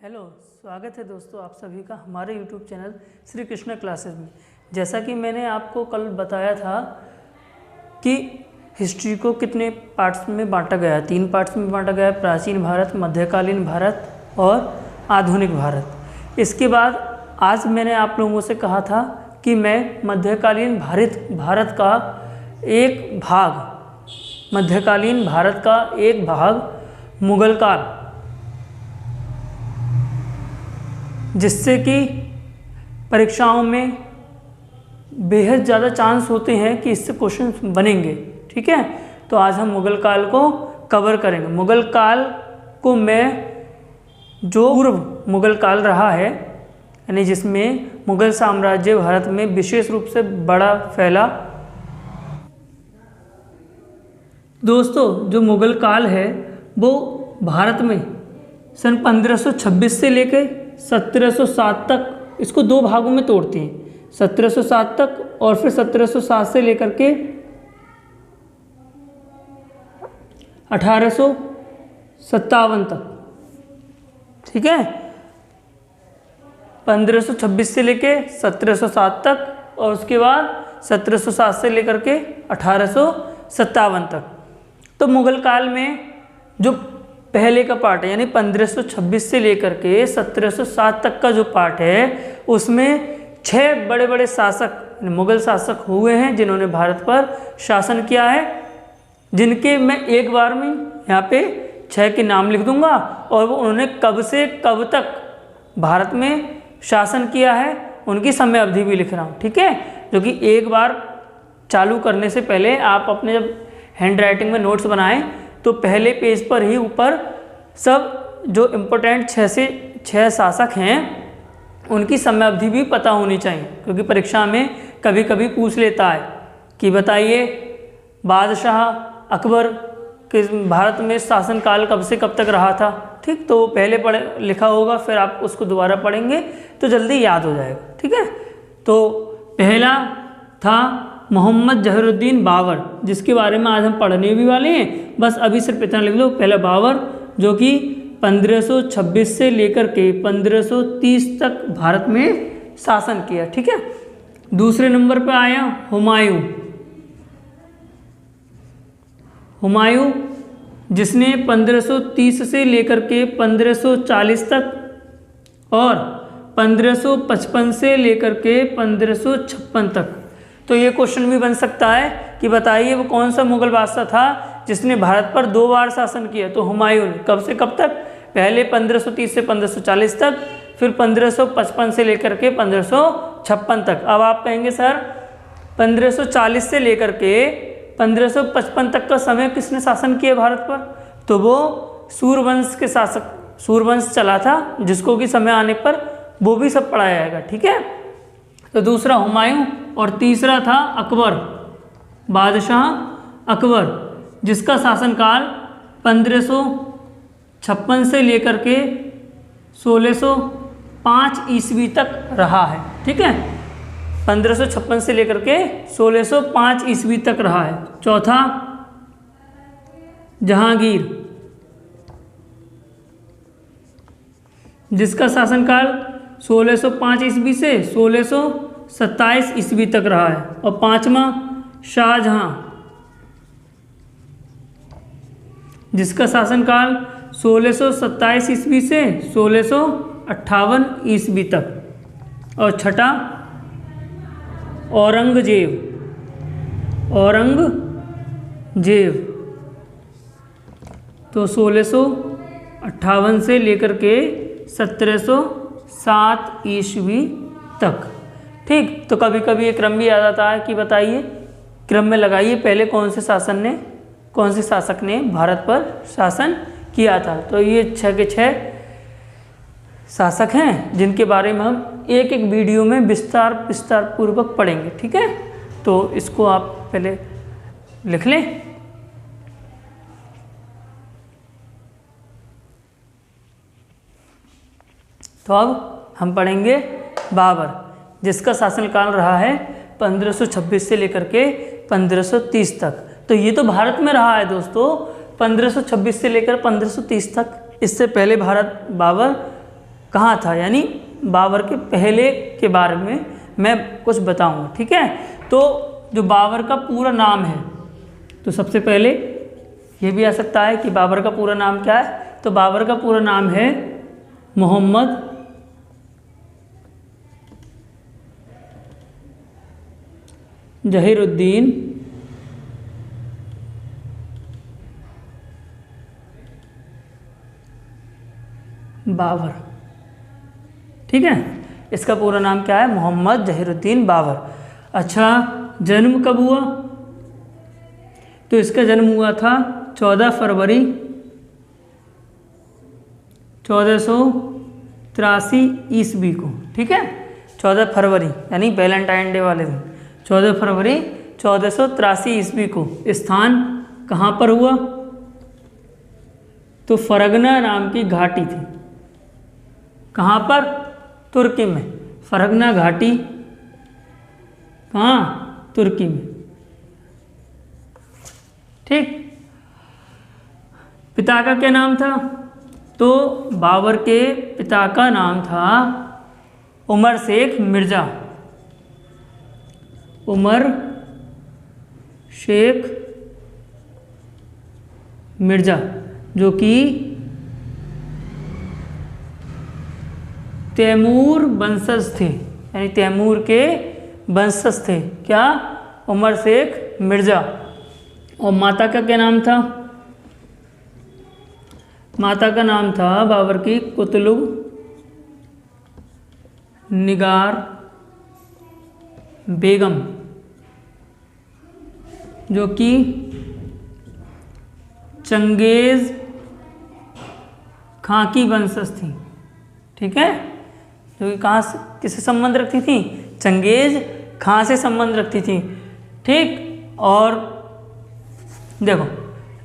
Hello, स्वागत है दोस्तों आप सभी का हमारे YouTube channel Shri Krishna classes में। जैसा कि मैंने आपको कल बताया था कि हिस्ट्री को कितने पार्ट्स में बांटा गया है, 3 पार्ट्स में बांटा गया है, प्राचीन भारत, मध्यकालीन भारत और आधुनिक भारत। इसके बाद आज मैंने आप लोगों से कहा था कि मैं मध्यकालीन भारत का एक भाग, मध्यकालीन भारत का एक भाग मुगल काल, जिससे कि परीक्षाओं में बेहद ज़्यादा चांस होते हैं कि इससे क्वेश्चन बनेंगे। ठीक है, तो आज हम मुगल काल को कवर करेंगे। मुगल काल को मैं जो पूर्व मुगल काल रहा है, यानी जिसमें मुगल साम्राज्य भारत में विशेष रूप से बड़ा फैला। दोस्तों, जो मुगल काल है वो भारत में सन 1526 से लेकर 1707 तक, इसको 2 भागों में तोड़ते हैं, 1707 तक और फिर 1707 से लेकर के 1857 तक। ठीक है, 1526 से लेके 1707 तक और उसके बाद 1707 से लेकर के 1857 तक। तो मुगल काल में जो पहले का पार्ट है, यानी 1526 से लेकर के 1707 तक का जो पार्ट है, उसमें 6 बड़े बड़े शासक, मुगल शासक हुए हैं जिन्होंने भारत पर शासन किया है, जिनके मैं एक बार में यहाँ पे 6 के नाम लिख दूंगा और वो उन्होंने कब से कब तक भारत में शासन किया है उनकी समय अवधि भी लिख रहा हूँ। ठीक है, जो कि एक बार चालू करने से पहले आप अपने जब हैंड राइटिंग में नोट्स बनाएं तो पहले पेज पर ही ऊपर सब जो इम्पोर्टेंट 6 से 6 शासक हैं उनकी समय अवधि भी पता होनी चाहिए, क्योंकि परीक्षा में कभी कभी पूछ लेता है कि बताइए बादशाह अकबर के भारत में शासनकाल कब से कब तक रहा था। ठीक, तो पहले लिखा होगा, फिर आप उसको दोबारा पढ़ेंगे तो जल्दी याद हो जाएगा। ठीक है, तो पहला था मोहम्मद जहरुद्दीन बाबर, जिसके बारे में आज हम पढ़ने भी वाले हैं। बस अभी सिर्फ इतना लिख लो, पहला बाबर, जो कि 1526 से लेकर के 1530 तक भारत में शासन किया। ठीक है, दूसरे नंबर पे आया हुमायूं। हुमायूं जिसने 1530 से लेकर के 1540 तक और 1555 से लेकर के 1556 तक। तो ये क्वेश्चन भी बन सकता है कि बताइए वो कौन सा मुगल बादशाह था जिसने भारत पर 2 बार शासन किया। तो हुमायूं ने कब से कब तक, पहले 1530 से 1540 तक, फिर 1555 से लेकर के 1556 तक। अब आप कहेंगे सर 1540 से लेकर के 1555 तक का समय किसने शासन किया भारत पर? तो वो सूर्यवंश के शासक, सूर्यवंश चला था, जिसको कि समय आने पर वो भी सब पढ़ाया जाएगा। ठीक है, तो दूसरा हुमायूं और तीसरा था अकबर, बादशाह अकबर, जिसका शासनकाल 1556 से लेकर के 1605 ईस्वी तक रहा है। ठीक है, 1556 से लेकर के 1605 ईस्वी तक रहा है। चौथा जहांगीर, जिसका शासनकाल 1605 ईस्वी से 1627 ईस्वी तक रहा है। और पांचवा शाहजहां, जिसका शासनकाल 1627 ईस्वी से 1658 ईस्वी तक। और छठा औरंगजेब, तो 1658 से लेकर के 1707 ईस्वी तक। ठीक, तो कभी कभी ये क्रम भी याद आता है कि बताइए, क्रम में लगाइए पहले कौन से शासक ने भारत पर शासन किया था। तो ये 6 के 6 शासक हैं जिनके बारे में हम एक एक वीडियो में विस्तार पूर्वक पढ़ेंगे। ठीक है, तो इसको आप पहले लिख लें। तो अब हम पढ़ेंगे बाबर, जिसका शासनकाल रहा है 1526 से लेकर के 1530 तक। तो ये तो भारत में रहा है दोस्तों 1526 से लेकर 1530 तक। इससे पहले बाबर कहाँ था, यानी बाबर के पहले के बारे में मैं कुछ बताऊंगा, ठीक है। तो जो बाबर का पूरा नाम है, तो सबसे पहले ये भी आ सकता है कि बाबर का पूरा नाम क्या है, तो बाबर का पूरा नाम है मोहम्मद जहीरुद्दीन बाबर, ठीक है। इसका पूरा नाम क्या है, मोहम्मद जहीरुद्दीन बाबर। अच्छा, जन्म कब हुआ, तो इसका जन्म हुआ था 14 फरवरी 1483 ईस्वी को, ठीक है। 14 फरवरी यानी वैलेंटाइन डे वाले दिन, 14 फरवरी 1483 ईस्वी को। स्थान कहाँ पर हुआ, तो फरगना नाम की घाटी थी। कहाँ पर, तुर्की में। फरगना घाटी कहाँ, तुर्की में, ठीक। पिता का क्या नाम था, तो बाबर के पिता का नाम था उमर शेख मिर्ज़ा। उमर शेख मिर्ज़ा, जो कि तैमूर वंशज थे, यानी तैमूर के वंशज थे। क्या, उमर शेख मिर्ज़ा। और माता का क्या नाम था, माता का नाम था बाबर की कुतलुग निगार बेगम, जो कि चंगेज़ खां की वंशज थी, ठीक है। जो कि कहाँ से, किससे संबंध रखती थी, चंगेज़ खां से संबंध रखती थी, ठीक। और देखो,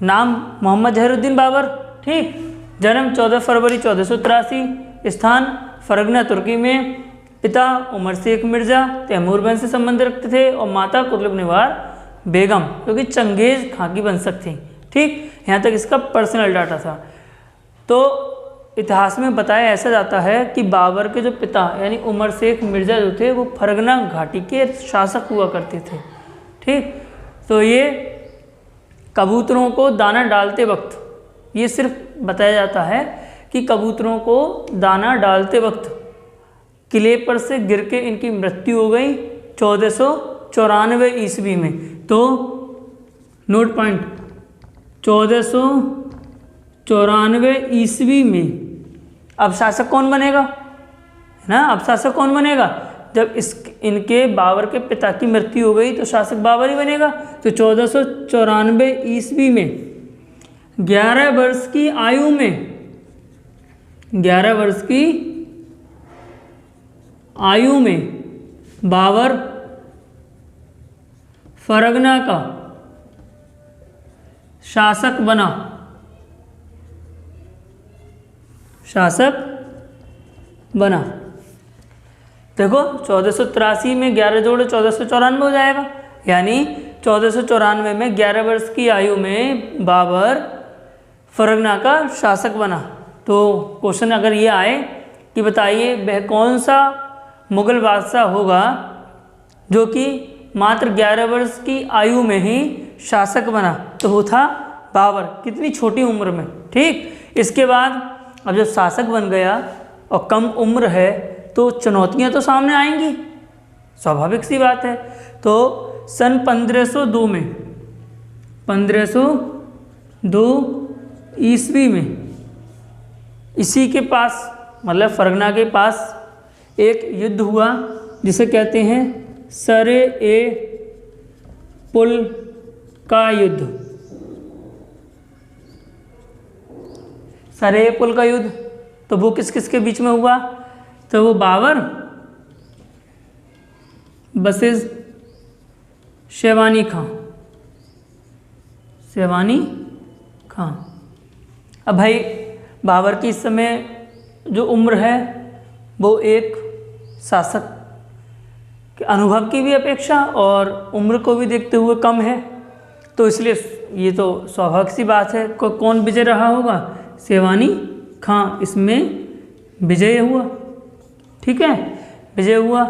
नाम मोहम्मद जहीरुद्दीन बाबर, ठीक। जन्म 14 फरवरी 1483, स्थान फरगना तुर्की में। पिता उमर शेख मिर्ज़ा तैमूर वंश से संबंध रखते थे, और माता कुतलुग निगार बेगम, जो कि चंगेज़ खां की वंशज थी, ठीक। यहाँ तक इसका पर्सनल डाटा था। तो इतिहास में बताया ऐसा जाता है कि बाबर के जो पिता यानी उमर शेख मिर्ज़ा जो थे, वो फरगना घाटी के शासक हुआ करते थे, ठीक। तो ये कबूतरों को दाना डालते वक्त, ये सिर्फ बताया जाता है कि कबूतरों को दाना डालते वक्त किले पर से गिर के इनकी मृत्यु हो गई 1494 ईस्वी में। तो नोट पॉइंट, 1494 ईस्वी में अब शासक कौन बनेगा, है ना। अब शासक कौन बनेगा, जब इनके बाबर के पिता की मृत्यु हो गई तो शासक बाबर ही बनेगा। तो 1494 ईस्वी में 11 वर्ष की आयु में, 11 वर्ष की आयु में बाबर फरगना का शासक बना, शासक बना। देखो 1483 में 11 जोड़े 1494 हो जाएगा, यानी 1494 में 11 वर्ष की आयु में बाबर फरगना का शासक बना। तो क्वेश्चन अगर ये आए कि बताइए वह कौन सा मुगल बादशाह होगा जो कि मात्र 11 वर्ष की आयु में ही शासक बना, तो वो था बाबर, कितनी छोटी उम्र में, ठीक। इसके बाद अब जब शासक बन गया और कम उम्र है तो चुनौतियां तो सामने आएंगी, स्वाभाविक सी बात है। तो सन 1502 में, 1502 ईस्वी में इसी के पास, मतलब फरगना के पास एक युद्ध हुआ जिसे कहते हैं सरे ए पुल का युद्ध। सरे ए पुल का युद्ध, तो वो किस किस के बीच में हुआ, तो वो बाबर वर्सेस शेरवानी खां, शेरवानी खां। अब भाई बाबर की इस समय जो उम्र है वो एक शासक के अनुभव की भी अपेक्षा और उम्र को भी देखते हुए कम है, तो इसलिए ये तो स्वाभाविक सी बात है। कौन विजय रहा होगा, शेरवानी खां इसमें विजय हुआ। ठीक है, विजय हुआ।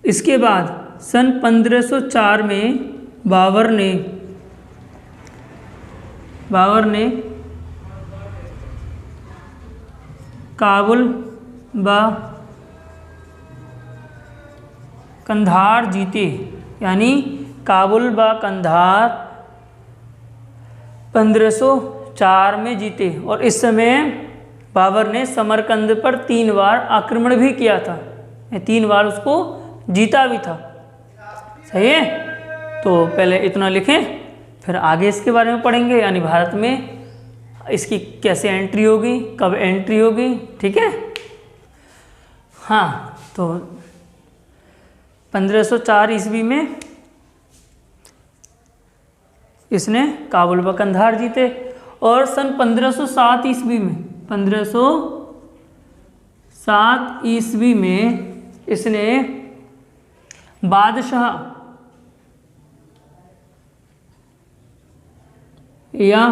इसके बाद सन 1504 में बाबर ने काबुल व कंधार जीते, यानी काबुल व कंधार 1504 में जीते। और इस समय बाबर ने समरकंद पर 3 बार आक्रमण भी किया था, 3 बार उसको जीता भी था। सही है, तो पहले इतना लिखें, फिर आगे इसके बारे में पढ़ेंगे, यानी भारत में इसकी कैसे एंट्री होगी, कब एंट्री होगी। ठीक है, हाँ, तो 1504 ईस्वी में इसने काबुल व कंधार जीते। और सन 1507 ईस्वी में 1507 ईस्वी में इसने बादशाह या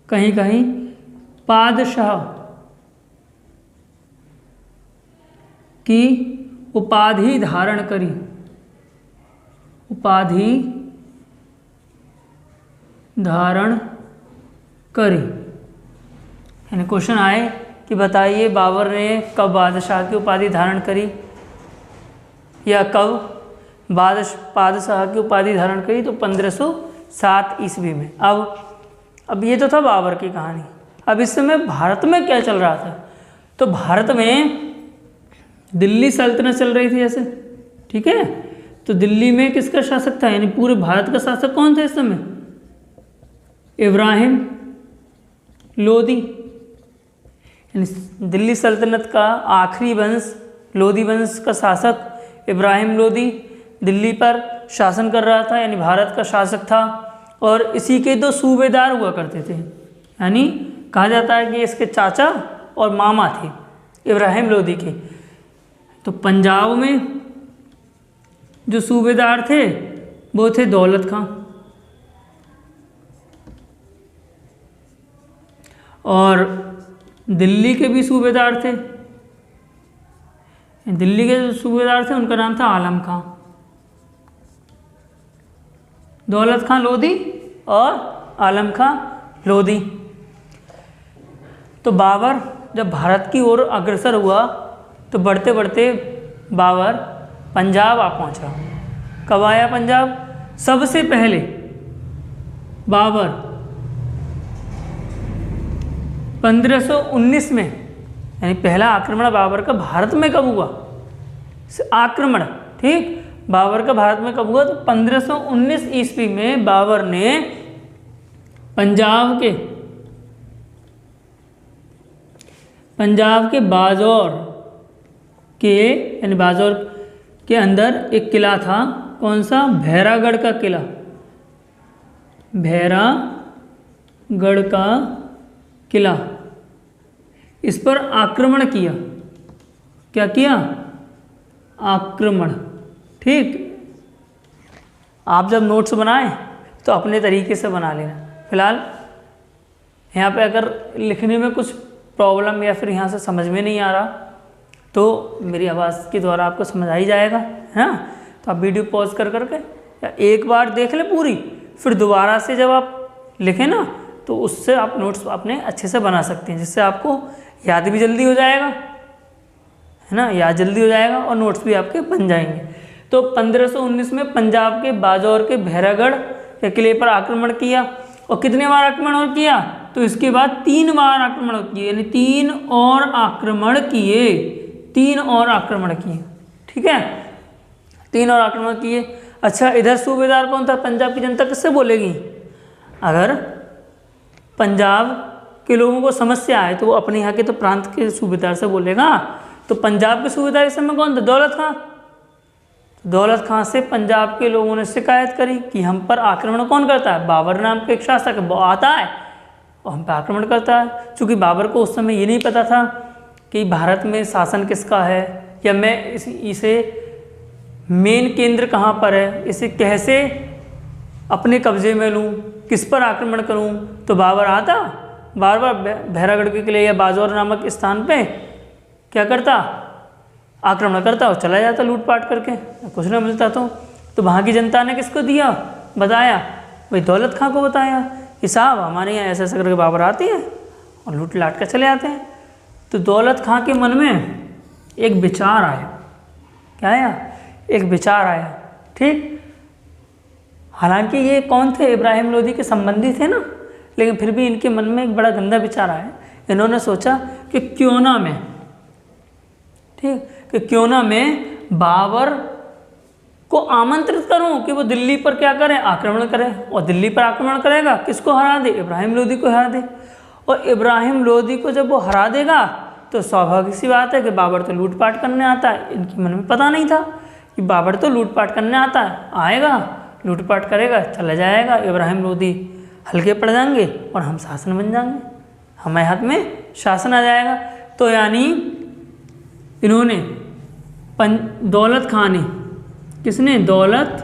कहीं कहीं पादशाह की उपाधि धारण करी। उपाधि धारण करी, यानी क्वेश्चन आए कि बताइए बाबर ने कब बादशाह की उपाधि धारण करी या कब बादशाह की उपाधि धारण करी, तो 1507 ईस्वी में। अब ये तो था बाबर की कहानी। अब इस समय भारत में क्या चल रहा था, तो भारत में दिल्ली सल्तनत चल रही थी ऐसे। ठीक है, तो दिल्ली में किसका शासक था, यानी पूरे भारत का शासक कौन था इस समय? इब्राहिम लोदी। यानी दिल्ली सल्तनत का आखिरी वंश लोदी वंश का शासक इब्राहिम लोदी दिल्ली पर शासन कर रहा था, यानी भारत का शासक था। और इसी के 2 सूबेदार हुआ करते थे, यानी कहा जाता है कि इसके चाचा और मामा थे इब्राहिम लोदी के। तो पंजाब में जो सूबेदार थे वो थे दौलत खां, और दिल्ली के भी सूबेदार थे। दिल्ली के जो सूबेदार थे उनका नाम था आलम खां। दौलत खां लोदी और आलम खां लोदी। तो बाबर जब भारत की ओर अग्रसर हुआ तो बढ़ते बढ़ते बाबर पंजाब आ पहुंचा। कब आया पंजाब? सबसे पहले बाबर 1519 में, यानी पहला आक्रमण बाबर का भारत में कब हुआ? आक्रमण, ठीक, बाबर का भारत में कब हुआ? तो 1519 ईस्वी में बाबर ने पंजाब के बाजौर के, यानी बाजौर के अंदर एक किला था। कौन सा? भैरागढ़ का किला। भैरागढ़ का किला, इस पर आक्रमण किया। क्या किया? आक्रमण। ठीक, आप जब नोट्स बनाएं तो अपने तरीके से बना लेना। फिलहाल यहाँ पे अगर लिखने में कुछ प्रॉब्लम या फिर यहाँ से समझ में नहीं आ रहा तो मेरी आवाज़ के द्वारा आपको समझ आ ही जाएगा, है ना। तो आप वीडियो पॉज कर करके या एक बार देख लें पूरी, फिर दोबारा से जब आप लिखें ना तो उससे आप नोट्स अपने अच्छे से बना सकते हैं, जिससे आपको याद भी जल्दी हो जाएगा, है ना, याद जल्दी हो जाएगा और नोट्स भी आपके बन जाएंगे। तो 1519 में पंजाब के बाजौर के भैरागढ़ के किले पर आक्रमण किया। और कितने बार आक्रमण किया? तो इसके बाद 3 बार आक्रमण किए, यानी 3 और आक्रमण किए। 3 और आक्रमण किए, ठीक है, 3 और आक्रमण किए। अच्छा, इधर सूबेदार कौन था? पंजाब की जनता किससे बोलेगी? अगर पंजाब के लोगों को समस्या आए तो वो अपने यहाँ के तो प्रांत के सूबेदार से बोलेगा। तो पंजाब के सूबेदार इस समय कौन था? दौलत खां। दौलत खां से पंजाब के लोगों ने शिकायत करी कि हम पर आक्रमण कौन करता है? बाबर नाम का एक शासक वो आता है और हम पर आक्रमण करता है। चूँकि बाबर को उस समय ये नहीं पता था कि भारत में शासन किसका है, या मैं इसे मेन केंद्र कहाँ पर है, इसे कैसे अपने कब्जे में लूँ, किस पर आक्रमण करूँ। तो बाबर आता, बार बार बहरागढ़ के किले या बाजौर नामक स्थान पे क्या करता, आक्रमण करता और चला जाता लूटपाट करके, कुछ ना मिलता तो वहाँ की जनता ने किसको दिया, बताया, भाई दौलत खां को बताया कि साहब हमारे यहाँ ऐसे ऐसे करके बाबर आते हैं और लूट लाट कर चले आते हैं। तो दौलत खां के मन में एक विचार आया, क्या आया, एक विचार आया, ठीक। हालांकि ये कौन थे, इब्राहिम लोदी के संबंधी थे ना, लेकिन फिर भी इनके मन में एक बड़ा गंदा विचार आया। इन्होंने सोचा कि क्यों ना मैं, ठीक, कि क्यों ना मैं बाबर को आमंत्रित करूं कि वो दिल्ली पर क्या करें, आक्रमण करें। और दिल्ली पर आक्रमण करेगा, किसको हरा दे, इब्राहिम लोदी को हरा दे। और इब्राहिम लोदी को जब वो हरा देगा तो स्वाभाविक सी बात है कि बाबर तो लूटपाट करने आता है। इनके मन में पता नहीं था कि बाबर तो लूटपाट करने आता है, आएगा लूटपाट करेगा चला जाएगा, इब्राहिम लोदी हल्के पड़ जाएंगे और हम शासन बन जाएंगे, हमारे हाथ में शासन आ जाएगा। तो यानी इन्होंने दौलत खां ने, किसने, दौलत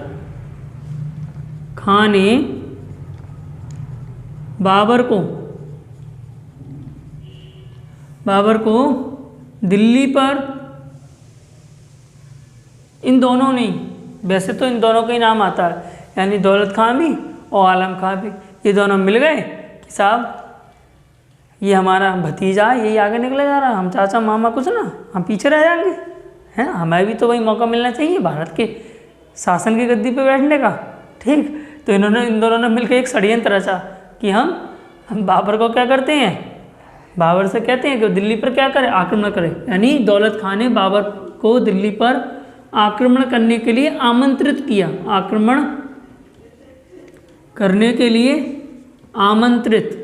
खां ने बाबर को दिल्ली पर, इन दोनों ने, वैसे तो इन दोनों का ही नाम आता है, यानी दौलत खां भी और आलम खां भी, ये दोनों मिल गए कि साहब ये हमारा भतीजा है, यही आगे निकले जा रहा है, हम चाचा मामा कुछ ना, हम पीछे रह जाएंगे, है ना, हमें भी तो वही मौका मिलना चाहिए भारत के शासन की गद्दी पे बैठने का, ठीक। तो इन दोनों ने मिलकर एक षड्यंत्र रचा कि हम बाबर को क्या करते हैं, बाबर से कहते हैं कि दिल्ली पर क्या करे, आक्रमण करे। यानी दौलत खां ने बाबर को दिल्ली पर आक्रमण करने के लिए आमंत्रित किया, आक्रमण करने के लिए आमंत्रित।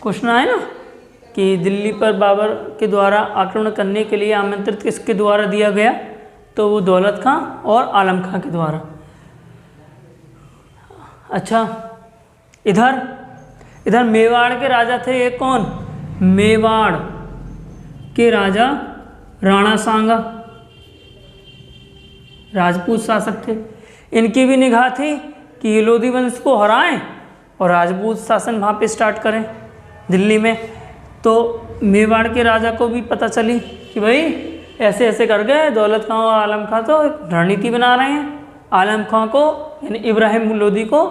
क्वेश्चन आए ना कि दिल्ली पर बाबर के द्वारा आक्रमण करने के लिए आमंत्रित किसके द्वारा दिया गया, तो वो दौलत खां और आलम खां के द्वारा। अच्छा, इधर मेवाड़ के राजा थे एक कौन, मेवाड़ के राजा राणा सांगा, राजपूत शासक थे। इनकी भी निगाह थी कि ये लोधी वंश को हराएं और राजपूत शासन वहाँ पे स्टार्ट करें दिल्ली में। तो मेवाड़ के राजा को भी पता चली कि भाई ऐसे ऐसे कर गए दौलत खां और आलम खां तो एक रणनीति बना रहे हैं, आलम खां को यानी इब्राहिम लोदी को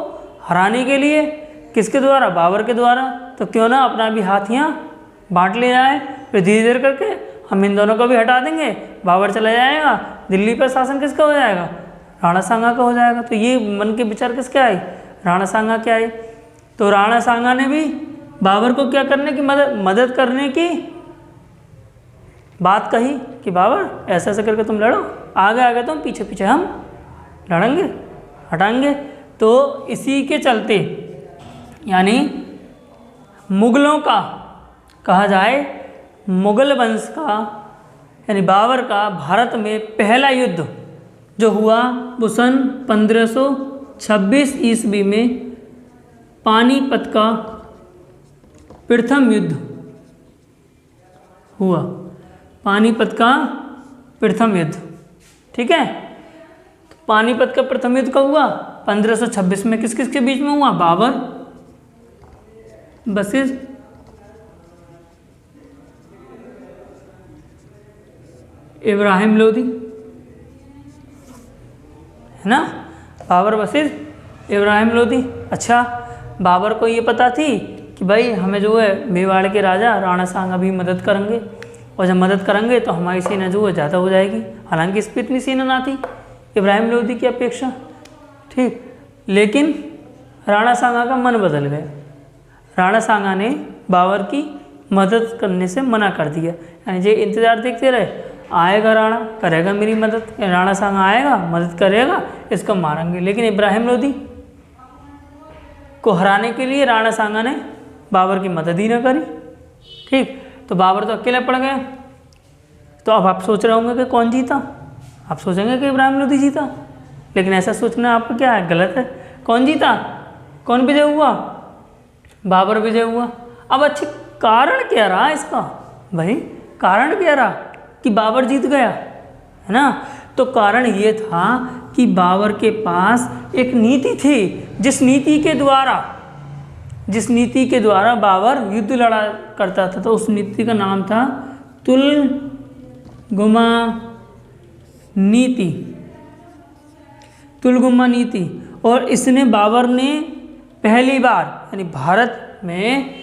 हराने के लिए, किसके द्वारा, बाबर के द्वारा। तो क्यों ना अपना भी हाथ यहाँ बांट ले जाए, फिर धीरे धीरे करके हम इन दोनों को भी हटा देंगे, बाबर चला जाएगा, दिल्ली पर शासन किसका हो जाएगा, राणा सांगा का हो जाएगा। तो ये मन के विचार किसके आए, राणा सांगा के आए। तो राणा सांगा ने भी बाबर को क्या करने की मदद करने की बात कही कि बाबर ऐसे ऐसे करके तुम लड़ो, आगे आगे तुम पीछे पीछे हम लड़ेंगे, हटाएंगे। तो इसी के चलते यानी मुगलों का, कहा जाए मुगल वंश का यानी बाबर का भारत में पहला युद्ध जो हुआ वो सन 1526 ईस्वी में पानीपत का प्रथम युद्ध हुआ, पानीपत का प्रथम युद्ध, ठीक है। तो पानीपत का प्रथम युद्ध कब हुआ, 1526 में। किस किस के बीच में हुआ, बाबर वर्सेस इब्राहिम लोदी, है ना, बाबर वर्सेस इब्राहिम लोदी। अच्छा, बाबर को ये पता थी कि भाई हमें जो है मेवाड़ के राजा राणा सांगा भी मदद करेंगे, और जब मदद करेंगे तो हमारी सेना जो है ज़्यादा हो जाएगी। हालांकि इस पर इतनी सेना ना थी इब्राहिम लोदी की अपेक्षा, ठीक। लेकिन राणा सांगा का मन बदल गया, राणा सांगा ने बाबर की मदद करने से मना कर दिया। यानी जो इंतज़ार देखते रहे, आएगा राणा करेगा मेरी मदद, राणा सांगा आएगा मदद करेगा, इसको मारेंगे। लेकिन इब्राहिम लोदी को हराने के लिए राणा सांगा ने बाबर की मदद ही न करी, ठीक। तो बाबर तो अकेले पड़ गए। तो अब आप सोच रहे होंगे कि कौन जीता, आप सोचेंगे कि इब्राहिम लोदी जीता, लेकिन ऐसा सोचना आपका क्या है, गलत है। कौन जीता, कौन विजय हुआ, बाबर विजय हुआ। अब अच्छी कारण क्या रहा इसका, भाई कारण क्या रहा कि बाबर जीत गया, है ना। तो कारण ये था कि बाबर के पास एक नीति थी, जिस नीति के द्वारा जिस नीति के द्वारा बाबर युद्ध लड़ा करता था, तो उस नीति का नाम था तुलगुमा नीति। तुलगुमा नीति। और इसने बाबर ने पहली बार, यानी भारत में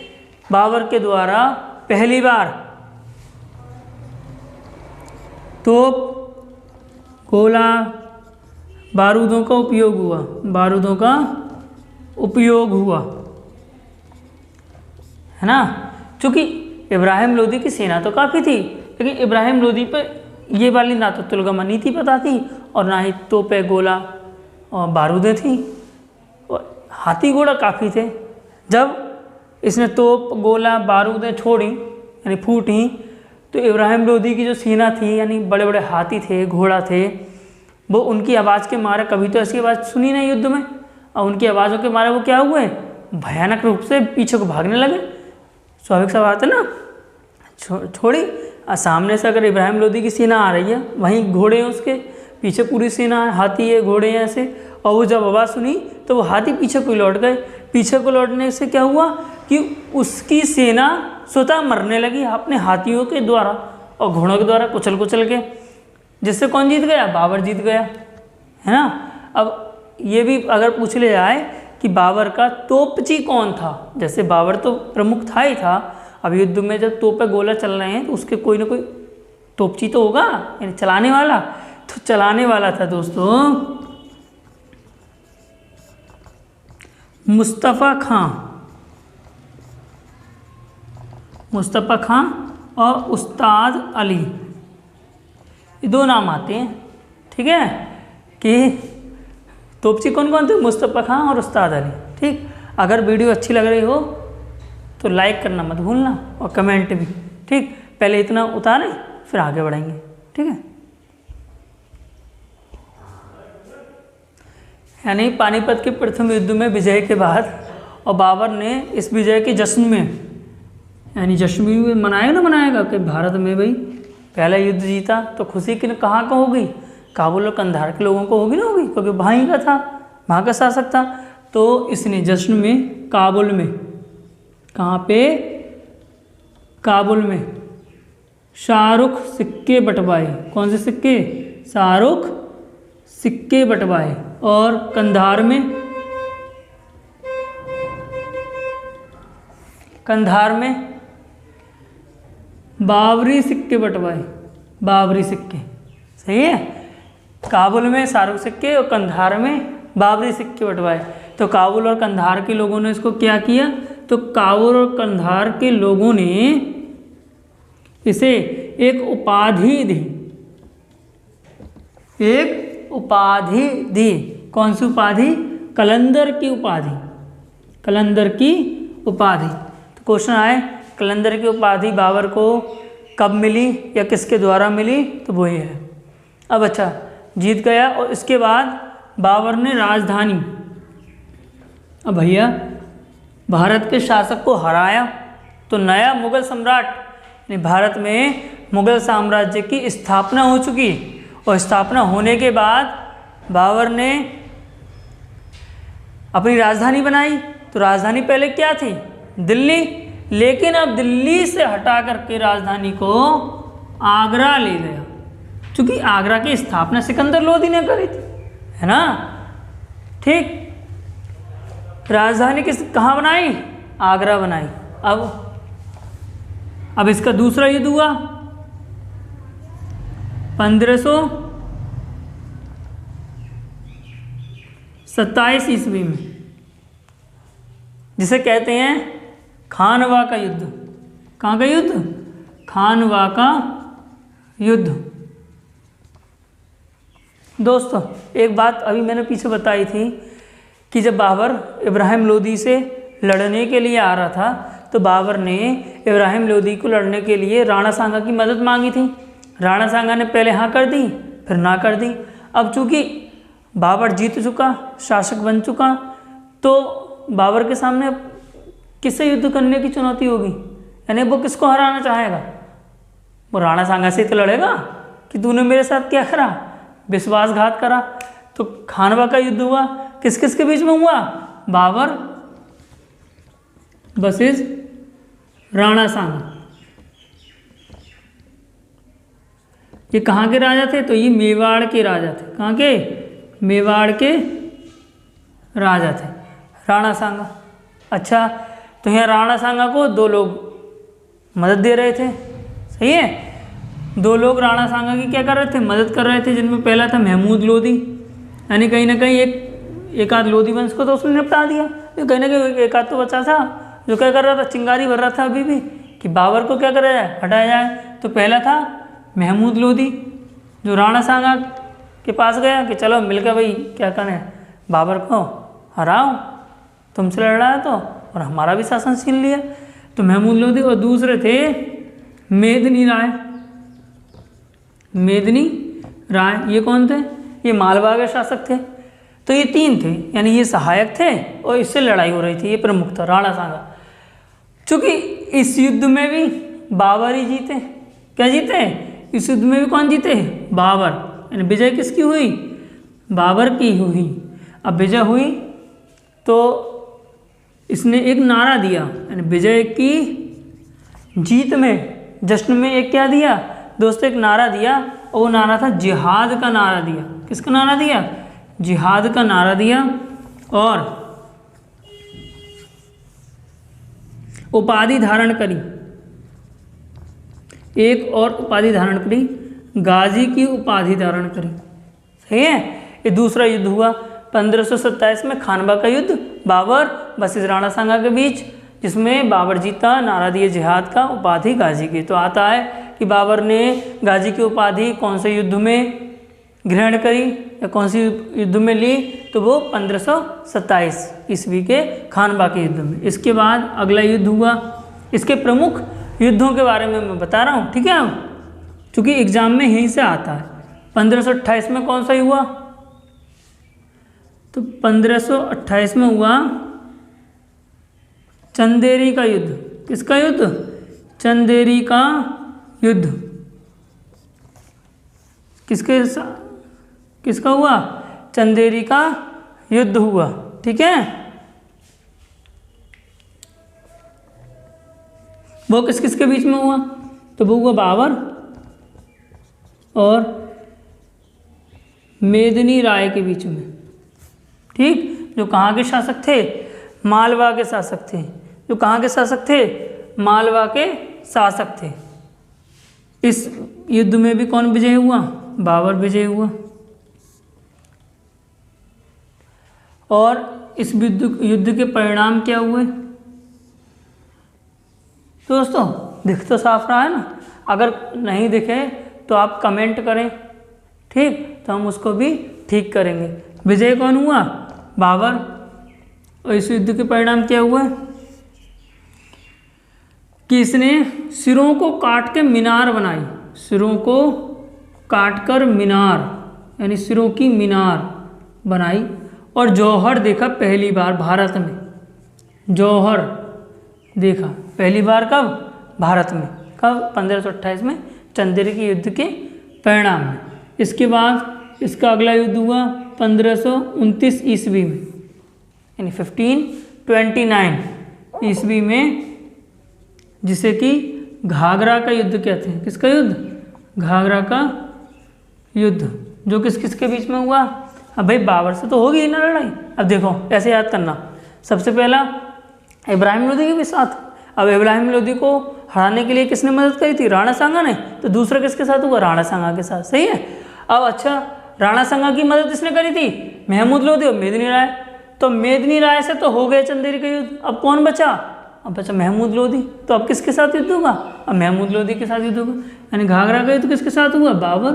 बाबर के द्वारा पहली बार तोप, गोला, बारूदों का उपयोग हुआ, बारूदों का उपयोग हुआ, है ना। क्योंकि इब्राहिम लोदी की सेना तो काफ़ी थी, लेकिन इब्राहिम लोदी पर ये वाली ना तो तुलगमा नीति पता थी और ना ही तोपे, गोला और बारूदें थी। और हाथी घोड़ा काफ़ी थे। जब इसने तोप, गोला, बारूदें छोड़ी यानी फूटी, तो इब्राहिम लोदी की जो सेना थी, यानी बड़े बड़े हाथी थे, घोड़ा थे, वो उनकी आवाज़ के मारे, कभी तो ऐसी आवाज़ सुनी नहीं युद्ध में, और उनकी आवाज़ों के मारे वो क्या हुए, भयानक रूप से पीछे को भागने लगे। स्वाभाविक सा बात है ना। छोड़ी सामने से अगर इब्राहिम लोदी की सेना आ रही है, वहीं घोड़े हैं उसके पीछे, पूरी सेना है, हाथी है, घोड़े हैं ऐसे, और वो जब आवाज़ सुनी तो वो हाथी पीछे को लौट गए। पीछे को लौटने से क्या हुआ कि उसकी सेना स्वतः मरने लगी अपने हाथियों के द्वारा और घोड़ों के द्वारा कुचल कुचल के, जिससे कौन जीत गया, बाबर जीत गया, है ना। अब ये भी अगर पूछ ले जाए कि बाबर का तोपची कौन था, जैसे बाबर तो प्रमुख था ही था, अब युद्ध में जब तोपे गोला चल रहे हैं तो उसके कोई ना कोई तोपची तो होगा, यानी चलाने वाला। तो चलाने वाला था दोस्तों मुस्तफ़ा खां, मुस्तफ़ा खां और उस्ताद अली, ये दो नाम आते हैं, ठीक है, कि तोपची कौन कौन थे, मुस्तफ़ा खां और उस्ताद अली। ठीक, अगर वीडियो अच्छी लग रही हो तो लाइक करना मत भूलना और कमेंट भी। ठीक, पहले इतना उतारें फिर आगे बढ़ेंगे, ठीक है। यानी पानीपत के प्रथम युद्ध में विजय के बाद और बाबर ने इस विजय के जश्न में, यानी जश्न भी मनाएगा ना, मनाएगा कि भारत में भाई पहला युद्ध जीता, तो खुशी की कहाँ को होगी, काबुल और कंधार के लोगों को होगी ना, होगी, क्योंकि वहीं का था, वहाँ का शासक था। तो इसने जश्न में काबुल में, कहाँ पे, काबुल में शाहरुख सिक्के बंटवाए। कौन से सिक्के, शाहरुख सिक्के बंटवाए। और कंधार में, कंधार में बाबरी सिक्के बंटवाए, बाबरी सिक्के, सही है। काबुल में शाहरुख सिक्के और कंधार में बाबरी सिक्के बंटवाए। तो काबुल और कंधार के लोगों ने इसको क्या किया, तो काबुल और कंधार के लोगों ने इसे एक उपाधि दी, एक उपाधि दी। कौन सी उपाधि, कलंदर की उपाधि, कलंदर की उपाधि। तो क्वेश्चन आए, कलंदर की उपाधि बाबर को कब मिली या किसके द्वारा मिली, तो वही है। अब अच्छा, जीत गया और इसके बाद बाबर ने राजधानी, अब भैया भारत के शासक को हराया, तो नया मुगल सम्राट, यानी भारत में मुगल साम्राज्य की स्थापना हो चुकी। और स्थापना होने के बाद बाबर ने अपनी राजधानी बनाई। तो राजधानी पहले क्या थी, दिल्ली, लेकिन अब दिल्ली से हटा करके राजधानी को आगरा ले गया, क्योंकि आगरा की स्थापना सिकंदर लोदी ने करी थी, है ना। ठीक, राजधानी किस, कहाँ बनाई, आगरा बनाई। अब इसका दूसरा युद्ध हुआ 1527 ईस्वी में, जिसे कहते हैं खानवा का युद्ध। कहाँ का युद्ध, खानवा का युद्ध। दोस्तों एक बात अभी मैंने पीछे बताई थी कि जब बाबर इब्राहिम लोदी से लड़ने के लिए आ रहा था, तो बाबर ने इब्राहिम लोदी को लड़ने के लिए राणा सांगा की मदद मांगी थी। राणा सांगा ने पहले हाँ कर दी, फिर ना कर दी। अब चूंकि बाबर जीत चुका, शासक बन चुका, तो बाबर के सामने किससे युद्ध करने की चुनौती होगी, यानी वो किसको हराना चाहेगा, वो राणा सांगा से तो लड़ेगा कि तूने मेरे साथ क्या करा, विश्वासघात करा। तो खानवा का युद्ध हुआ, किस किस के बीच में हुआ, बाबर वर्सेस राणा सांगा। ये कहाँ के राजा थे? तो ये मेवाड़ के राजा थे। कहाँ के? मेवाड़ के राजा थे राणा सांगा। अच्छा, तो यहाँ राणा सांगा को दो लोग मदद दे रहे थे, सही है। दो लोग राणा सांगा की क्या कर रहे थे? मदद कर रहे थे, जिनमें पहला था महमूद लोधी, यानी कहीं ना कहीं एक आध लोधी वंश को तो उसने निपटा दिया, तो कहीं ना कहीं एक आध तो बचा था जो क्या कर रहा था? चिंगारी भर रहा था अभी भी कि बाबर को क्या करा जाए? हटाया जाए। तो पहला था महमूद लोधी, जो राणा सांगा के पास गया कि चलो मिलकर भाई क्या करें, बाबर को हराओ, तुमसे लड़ रहा है तो, और हमारा भी शासन छीन लिया। तो महमूद लोधी, और दूसरे थे मेदिनी राय। मेदिनी राय ये कौन थे? ये मालवा के शासक थे। तो ये तीन थे, यानी ये सहायक थे और इससे लड़ाई हो रही थी, ये प्रमुख था राणा सांगा। चूंकि इस युद्ध में भी बाबर ही जीते। क्या जीते? इस युद्ध में भी कौन जीते? बाबर। यानी विजय किसकी हुई? बाबर की हुई। अब विजय हुई तो इसने एक नारा दिया, यानी विजय की जीत में, जश्न में एक क्या दिया दोस्तों? एक नारा दिया, और वो नारा था जिहाद का नारा दिया। किसका नारा दिया? जिहाद का नारा दिया। और उपाधि धारण करी, एक और उपाधि धारण करी, गाजी की उपाधि धारण करी। सही है। ये दूसरा युद्ध हुआ 1527 में, खानवा का युद्ध बाबर वर्सेस राणा सांगा के बीच, जिसमें बाबर जीता, नारा दिए जिहाद का, उपाधि गाजी की। तो आता है कि बाबर ने गाजी की उपाधि कौन से युद्ध में ग्रहण करी या कौन सी युद्ध में ली? तो वो 1527 ईस्वी के खानवा के युद्ध में। इसके बाद अगला युद्ध हुआ। इसके प्रमुख युद्धों के बारे में मैं बता रहा हूँ, ठीक है, चूँकि एग्जाम में यहीं से आता है। 1528 में कौन सा हुआ? तो 1528 में हुआ चंदेरी का युद्ध। किसका युद्ध? चंदेरी का युद्ध। किसका हुआ? चंदेरी का युद्ध हुआ, ठीक है। वो किस किस के बीच में हुआ? तो वो हुआ बाबर और मेदिनी राय के बीच में, ठीक। जो कहाँ के शासक थे? मालवा के शासक थे। जो कहाँ के शासक थे? मालवा के शासक थे। इस युद्ध में भी कौन विजय हुआ? बाबर विजय हुआ। और इस युद्ध के परिणाम क्या हुए दोस्तों? दिख तो साफ रहा है ना? अगर नहीं दिखे तो आप कमेंट करें, ठीक, तो हम उसको भी ठीक करेंगे। विजय कौन हुआ? बाबर। और इस युद्ध के परिणाम क्या हुआ कि इसने सिरों को काट के मीनार बनाई। सिरों को काट कर मीनार, यानी सिरों की मीनार बनाई। और जौहर देखा पहली बार भारत में। जौहर देखा पहली बार कब? भारत में। कब? 1528 में, चंदेरी के युद्ध के परिणाम में। इसके बाद इसका अगला युद्ध हुआ 1529 ईस्वी में, यानी 1529 ईस्वी में, जिसे कि घाघरा का युद्ध कहते हैं। किसका युद्ध? घाघरा का युद्ध, जो किस किस के बीच में हुआ? अब भाई बाबर से तो होगी ना लड़ाई। अब देखो ऐसे याद करना, सबसे पहला इब्राहिम लोदी के भी साथ। अब इब्राहिम लोदी को हराने के लिए किसने मदद करी थी? राणा सांगा ने। तो दूसरा किसके साथ हुआ? राणा सांगा के साथ, सही है। अब अच्छा, राणा सांगा की मदद किसने करी थी? महमूद लोदी और मेदिनी राय। तो मेदिनी राय से तो हो गए चंदेरी का युद्ध। अब कौन बचा? अब बचा महमूद लोदी। तो अब किसके साथ युद्ध होगा? अब महमूद लोदी के साथ युद्ध होगा। यानी घाघरा का युद्ध किसके साथ हुआ? बाबर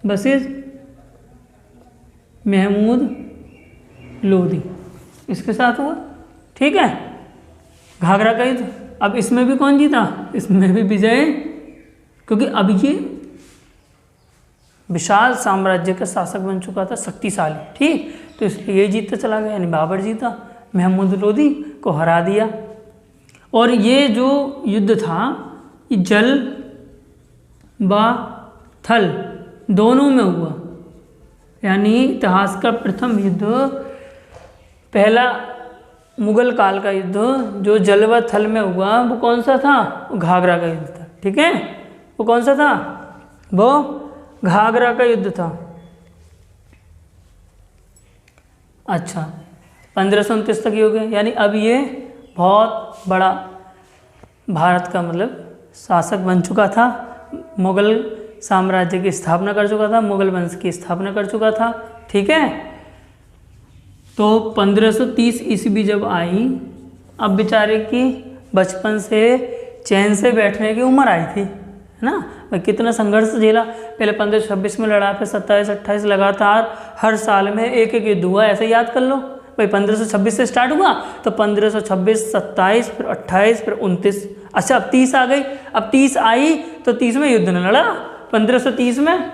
वर्सेस महमूद लोदी, इसके साथ हुआ, ठीक है, घाघरा का युद्ध। अब इसमें भी कौन जीता? इसमें भी विजय, क्योंकि अब ये विशाल साम्राज्य का शासक बन चुका था, शक्तिशाली, ठीक। तो इसलिए ये जीतता चला गया, यानी बाबर जीता, महमूद लोदी को हरा दिया। और ये जो युद्ध था ये जल व थल दोनों में हुआ, यानी इतिहास का प्रथम युद्ध, पहला मुगल काल का युद्ध जो जल व थल में हुआ वो कौन सा था? घाघरा का युद्ध था। ठीक है, वो कौन सा था? वो घाघरा का युद्ध था। अच्छा, 1529 तक ये हो गया, यानी अब ये बहुत बड़ा भारत का मतलब शासक बन चुका था, मुगल साम्राज्य की स्थापना कर चुका था, मुगल वंश की स्थापना कर चुका था। ठीक है, तो 1530 ईस्वी जब आई, अब बेचारे की बचपन से चैन से बैठने की उम्र आई थी, है ना। भाई कितना संघर्ष झेला, पहले 1526 में लड़ा, फिर 27-28 लगातार हर साल में एक एक युद्ध हुआ। ऐसे याद कर लो भाई, 1526 से स्टार्ट हुआ तो 1526, 27, फिर 28, फिर 29। अच्छा, अब 30 आ गई। अब 30 आई तो 30 में युद्ध न लड़ा, 1530 में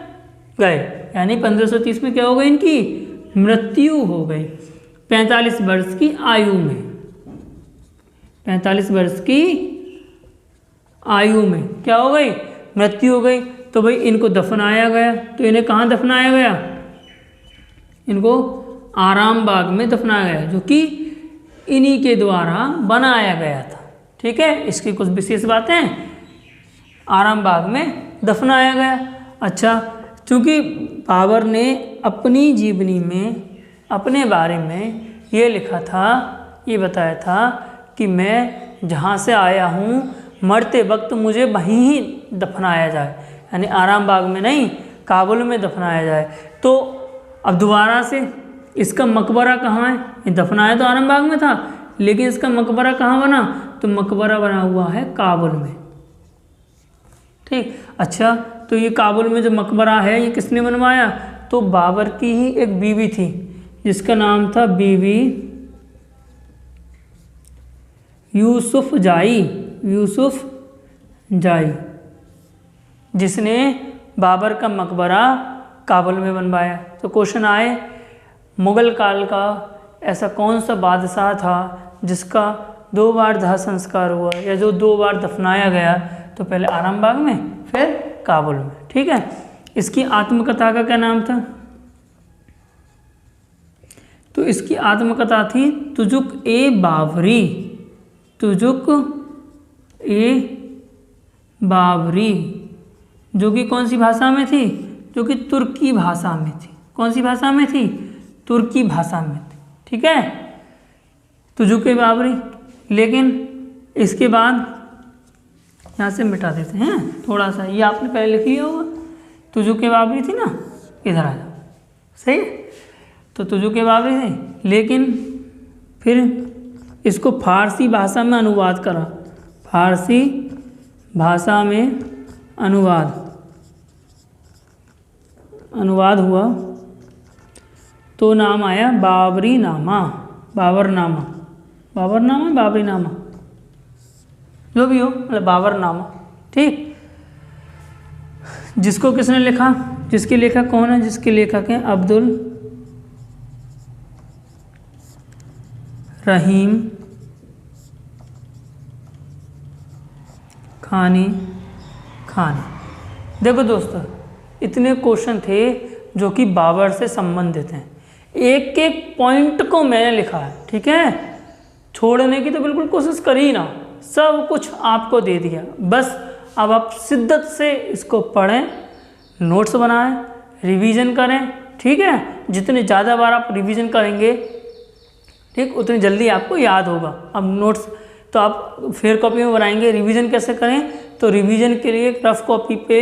गए, यानी 1530 में क्या हो गई? इनकी मृत्यु हो गई 45 वर्ष की आयु में। 45 वर्ष की आयु में क्या हो गई? मृत्यु हो गई। तो भाई इनको दफनाया गया, तो इन्हें कहाँ दफनाया गया? इनको आराम बाग में दफनाया गया, जो कि इन्हीं के द्वारा बनाया गया था। ठीक है, इसकी कुछ विशेष बातें, आराम बाग में दफनाया गया। अच्छा, क्योंकि बाबर ने अपनी जीवनी में अपने बारे में ये लिखा था, ये बताया था कि मैं जहाँ से आया हूँ मरते वक्त मुझे वहीं ही दफनाया जाए, यानी आराम बाग में नहीं, काबुल में दफनाया जाए। तो अब दोबारा से इसका मकबरा कहाँ है? ये दफनाया तो आराम बाग में था, लेकिन इसका मकबरा कहाँ बना? तो मकबरा बना हुआ है काबुल में। ठीक, अच्छा, तो ये काबुल में जो मकबरा है ये किसने बनवाया? तो बाबर की ही एक बीवी थी जिसका नाम था बीवी यूसुफ जाई, यूसुफ जाई, जिसने बाबर का मकबरा काबुल में बनवाया। तो क्वेश्चन आए, मुगल काल का ऐसा कौन सा बादशाह था जिसका 2 बार दाह संस्कार हुआ, या जो 2 बार दफनाया गया? तो पहले आराम बाग में, फिर काबुल में। ठीक है, इसकी आत्मकथा का क्या नाम था? तो इसकी आत्मकथा थी तुजुक ए बाबरी, तुजुक ए बाबरी, जो कि कौन सी भाषा में थी? जो कि तुर्की भाषा में थी। कौन सी भाषा में थी? तुर्की भाषा में थी। ठीक है, तुजुक ए बाबरी। लेकिन इसके बाद यहाँ से मिटा देते हैं थोड़ा सा, ये आपने पहले लिख लिया होगा, तुजुक ए बाबरी थी ना, इधर आ जाओ, सही है। तो तुजुक ए बाबरी थी, लेकिन फिर इसको फारसी भाषा में अनुवाद करा, फारसी भाषा में अनुवाद हुआ तो नाम आया बाबरी नामा, बाबरनामा, बाबरनामा, बाबरी नामा, जो भी हो, मतलब बाबरनामा। ठीक, जिसको किसने लिखा? जिसके लेखक कौन है? जिसके लेखक हैं अब्दुल रहीम खानी। देखो दोस्तों, इतने क्वेश्चन थे जो कि बाबर से संबंधित हैं, एक एक पॉइंट को मैंने लिखा है। ठीक है, छोड़ने की तो बिल्कुल कोशिश करी ना, सब कुछ आपको दे दिया। बस अब आप शिद्दत से इसको पढ़ें, नोट्स बनाएं, रिवीजन करें। ठीक है, जितने ज़्यादा बार आप रिवीजन करेंगे, ठीक, उतनी जल्दी आपको याद होगा। अब नोट्स तो आप फेयर कॉपी में बनाएंगे, रिवीजन कैसे करें? तो रिवीजन के लिए रफ कॉपी पे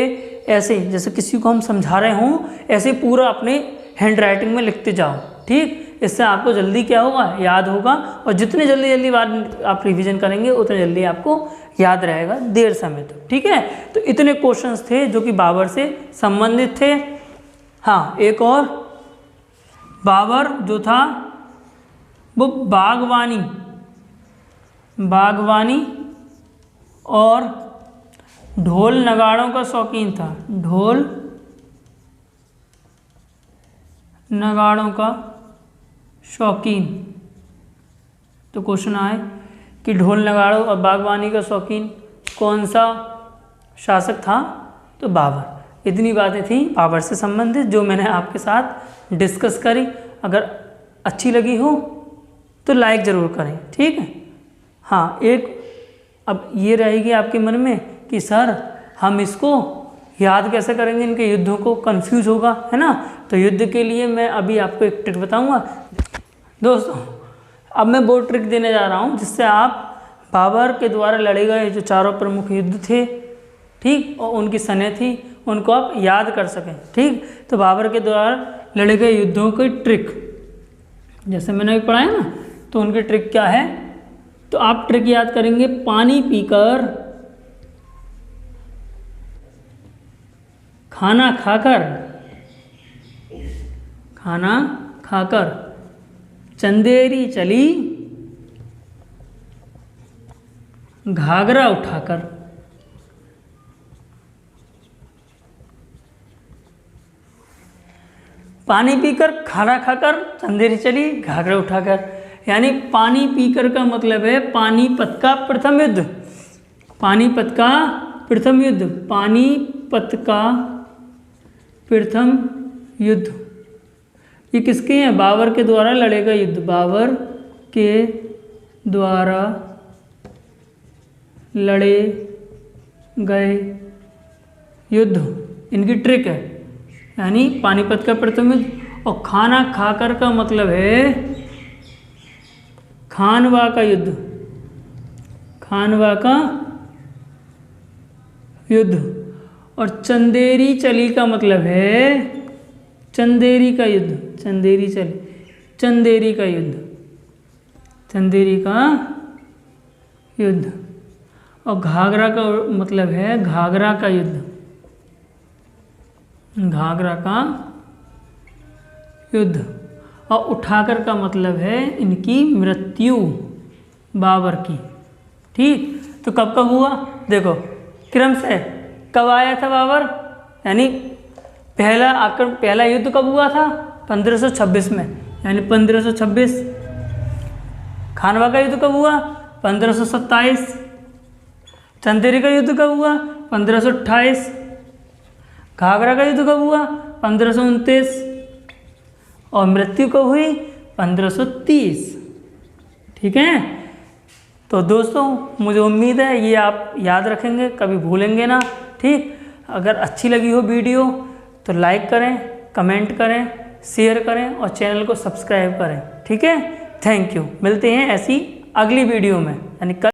ऐसे, जैसे किसी को हम समझा रहे हों, ऐसे पूरा अपने हैंड राइटिंग में लिखते जाओ। ठीक, इससे आपको जल्दी क्या होगा? याद होगा। और जितने जल्दी बार आप रिवीजन करेंगे उतने जल्दी आपको याद रहेगा देर समय तक। ठीक है, तो इतने क्वेश्चंस थे जो कि बाबर से संबंधित थे। हाँ, एक और, बाबर जो था वो बागवानी और ढोल नगाड़ों का शौकीन था, ढोल नगाड़ों का शौकीन। तो क्वेश्चन आए कि ढोल नगाड़ों और बागवानी का शौकीन कौन सा शासक था? तो बाबर। इतनी बातें थी बाबर से संबंधित जो मैंने आपके साथ डिस्कस करी। अगर अच्छी लगी हो तो लाइक ज़रूर करें, ठीक है। हाँ, एक अब ये रहेगी आपके मन में कि सर हम इसको याद कैसे करेंगे, इनके युद्धों को, कंफ्यूज होगा, है ना। तो युद्ध के लिए मैं अभी आपको एक ट्रिक बताऊंगा दोस्तों। अब मैं वो ट्रिक देने जा रहा हूँ जिससे आप बाबर के द्वारा लड़े गए जो चारों प्रमुख युद्ध थे, ठीक, और उनकी सनें थी, उनको आप याद कर सकें, ठीक। तो बाबर के द्वारा लड़े गए युद्धों की ट्रिक जैसे मैंने अभी पढ़ाया ना, तो उनकी ट्रिक क्या है, तो आप ट्रिक याद करेंगे, पानी पीकर, खाना खाकर चंदेरी चली, घाघरा उठाकर। पानी पीकर, खाना खाकर, चंदेरी चली, घाघरा उठाकर। यानी पानी पीकर का मतलब है पानीपत का प्रथम युद्ध, पानीपत का प्रथम युद्ध, पानीपत का प्रथम युद्ध। ये किसके हैं, बाबर के द्वारा लड़े गए युद्ध, बाबर के द्वारा लड़े गए युद्ध, इनकी ट्रिक है। यानी पानीपत का प्रथम युद्ध। और खाना खाकर का मतलब है खानवा का युद्ध, खानवा का युद्ध। और चंदेरी चली का मतलब है चंदेरी का युद्ध, चंदेरी चली, चंदेरी का युद्ध, चंदेरी का युद्ध। और घाघरा का मतलब है घाघरा का युद्ध, घाघरा का युद्ध। और उठाकर का मतलब है इनकी मृत्यु, बाबर की, ठीक। तो कब कब हुआ देखो क्रम से, कब आया था बाबर, यानी पहला युद्ध कब हुआ था, 1526 में, यानी 1526। खानवा का युद्ध कब हुआ, 1527। चंदेरी का युद्ध कब हुआ, 1528। घाघरा का युद्ध कब हुआ, 1529। और मृत्यु कब हुई, 1530, ठीक है। तो दोस्तों मुझे उम्मीद है ये आप याद रखेंगे, कभी भूलेंगे ना, ठीक। अगर अच्छी लगी हो वीडियो तो लाइक करें, कमेंट करें, शेयर करें और चैनल को सब्सक्राइब करें, ठीक है। Thank you. मिलते हैं ऐसी अगली वीडियो में, यानी कल।